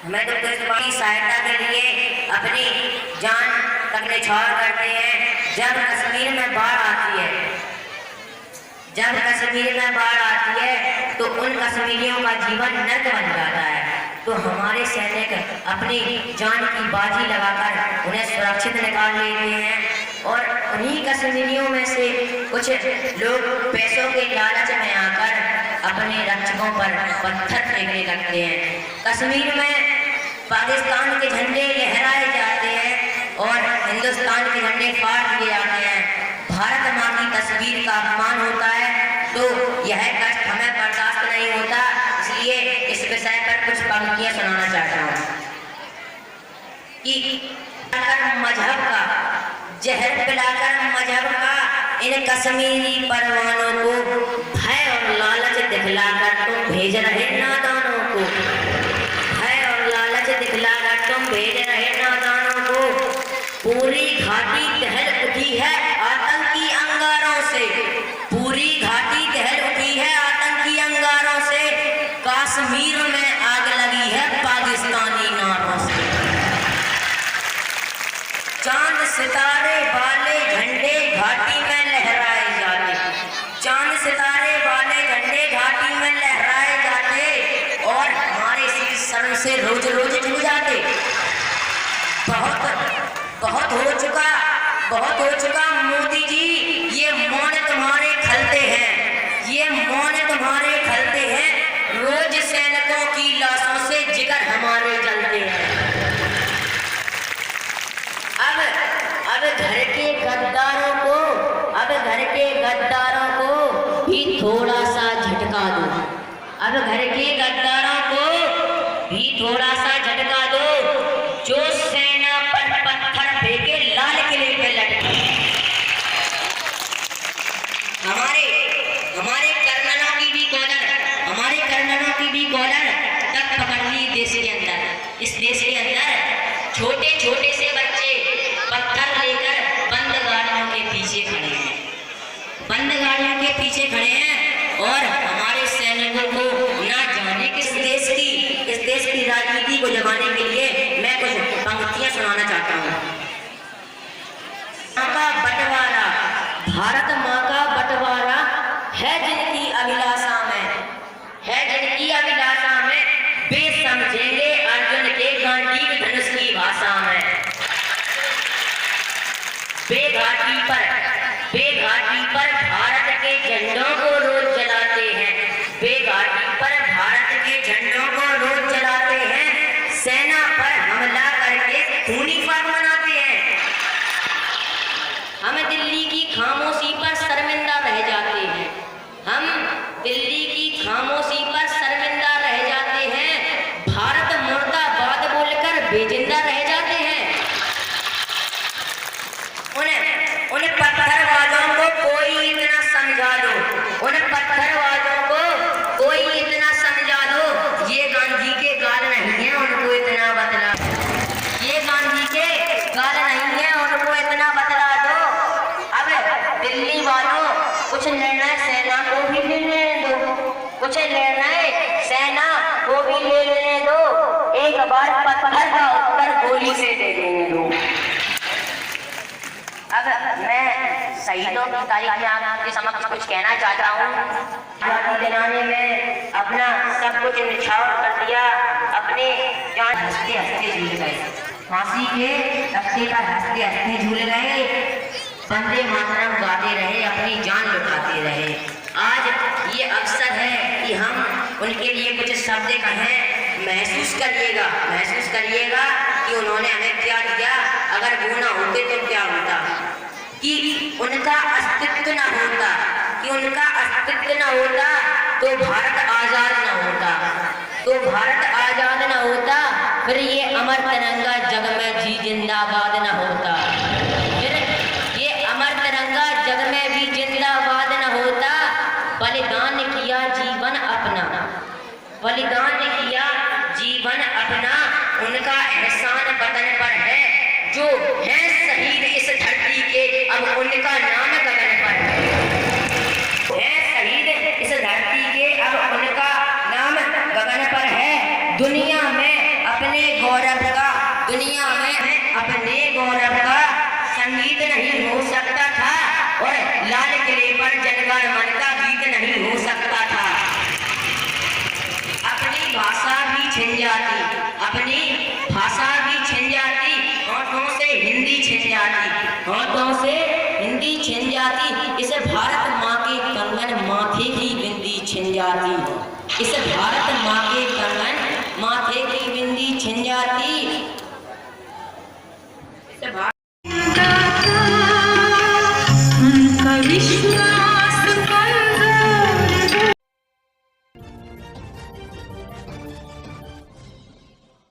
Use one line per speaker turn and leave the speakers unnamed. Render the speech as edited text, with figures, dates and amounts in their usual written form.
हमें तो देश की सहायता के लिए अपनी जान तक न्यौछावर करते हैं। जब कश्मीर में बाढ़ आती है तो उन कश्मीरियों का जीवन नर्क बन जाता है। तो हमारे सैनिक अपनी जान की बाजी लगाकर उन्हें सुरक्षित निकाल लेते हैं। और उन्हीं कश्मीरियों में से कुछ लोग पैसों के लालच में आकर अपने रक्षकों पर पत्थर फेंकने लगते हैं। कश्मीर में पाकिस्तान के झंडे लहराए जाते हैं और हिंदुस्तान के झंडे फाड़ दिए जाते हैं। भारत माँ की तस्वीर का अपमान होता है, तो यह कष्ट हमें बर्दाश्त नहीं होता। इसलिए इस विषय पर कुछ पंक्तियां सुनाना चाहता हूँ कि मजहब का जहर पिलाकर मजहब का इन कश्मीरी परवानों को भय और लालच दिखलाकर तुम भेज रहे नादानों को, भय और लालच दिखलाकर तुम भेज रहे नादानों को। पूरी घाटी दहल उठी है आतंकी अंगारों से, पूरी घाटी दहल उठी है आतंकी अंगारों से। कश्मीर में आग लगी है पाकिस्तानी नारों से। चांद सितारे वाले झंडे घाटी में लहराए जाते, चांद सितारे वाले झंडे घाटी में लहराए जाते और हमारे सर से रोज रोज झुक जाते। बहुत हो चुका मोदी जी, ये मौन तुम्हारे खलते हैं, ये मौन तुम्हारे खलते हैं। रोज सैनिकों की लाशों से जिगर हमारे जलते हैं। अब घर के गद्दारों को भी थोड़ा सा झटका दो, अब घर के गद्दारों को भी थोड़ा सा झटका दो। जो सेना पर पत्थर फेंके लाल किले पे लटके। हमारे कर्नलों की भी कॉलर तक पकड़ ली देश के अंदर। इस देश के अंदर छोटे छोटे से बच्चे पत्थर लेकर बंद गाड़ियों के पीछे खड़े हैं और हमारे सैनिकों को ना जाने किस देश की राजनीति को जमाने के लिए मैं कुछ पंक्तियां सुनाना चाहता हूँ। बंटवारा, भारत माँ का बंटवारा है जिनकी अभिलाषा में, वे समझेंगे अर्जुन के गांडीव धनुष की भाषा में। बेघाटी पर भारत के झंडों को रोज जलाते हैं, बेघाटी पर भारत के झंडों को रोज जलाते हैं। सेना पर हमला करके खूनी फाड़ मनाते हैं। हम दिल्ली की खामोशी पर शर्मिंदा रह जाते हैं, हम दिल्ली की खामोशी पर शर्मिंदा रह जाते हैं। भारत मुर्दाबाद बोलकर बेजिंदा रह जाते हैं। उन पत्थरबाजों को कोई इतना समझा दो, उन पत्थरबाजों को कोई इतना समझा दो, ये गांधी के गाल नहीं है उनको इतना बतला, ये गांधी के गाल नहीं है उनको इतना बतला दो। अब दिल्ली वालों कुछ निर्णय सेना को भी ले लेने दो, कुछ निर्णय सेना को भी ले लेने दो। एक बार पत्थर का उत्तर गोली से दे देने दो। अब मैं शहीदों की तारीख में आपके समक्ष कुछ कहना चाहता हूँ। आज़ादी दिलाने में अपना सब कुछ निछावर कर दिया, अपने जान हंसते हंसते झूल गए, फांसी के तख्ते पर हंसते हंसते झूल गए। वंदे मातरम गाते रहे, अपनी जान लुटाते रहे। आज ये अवसर है कि हम उनके लिए कुछ शब्द कहें। महसूस करिएगा कि उन्होंने हमें क्या दिया। अगर वो ना होते तो क्या होता, कि उनका अस्तित्व न होता, तो भारत आजाद न होता, फिर ये अमर तिरंगा जग में जी जिंदाबाद न होता, फिर ये अमर तिरंगा जग में भी जिंदाबाद न होता। बलिदान किया जीवन अपना, जो हैं शहीद इस धरती के, अब उनका नाम गगन पर है। शहीद इस धरती के, अब उनका नाम गगन पर है। दुनिया में अपने गौरव का, दुनिया में अपने गौरव का संगीत नहीं हो सकता था, और लाल किले पर जनगण मन का गीत नहीं हो सकता था। अपनी भाषा भी छिन जाती, अपनी भाषा भी छिन जाती, होठों से हिंदी छिन जाती, होठों से हिंदी छिन जाती। इस भारत माँ के कंगन माथे की बिंदी छिन जाती, इस भारत माँ के कंगन माथे की बिंदी छिन जाती।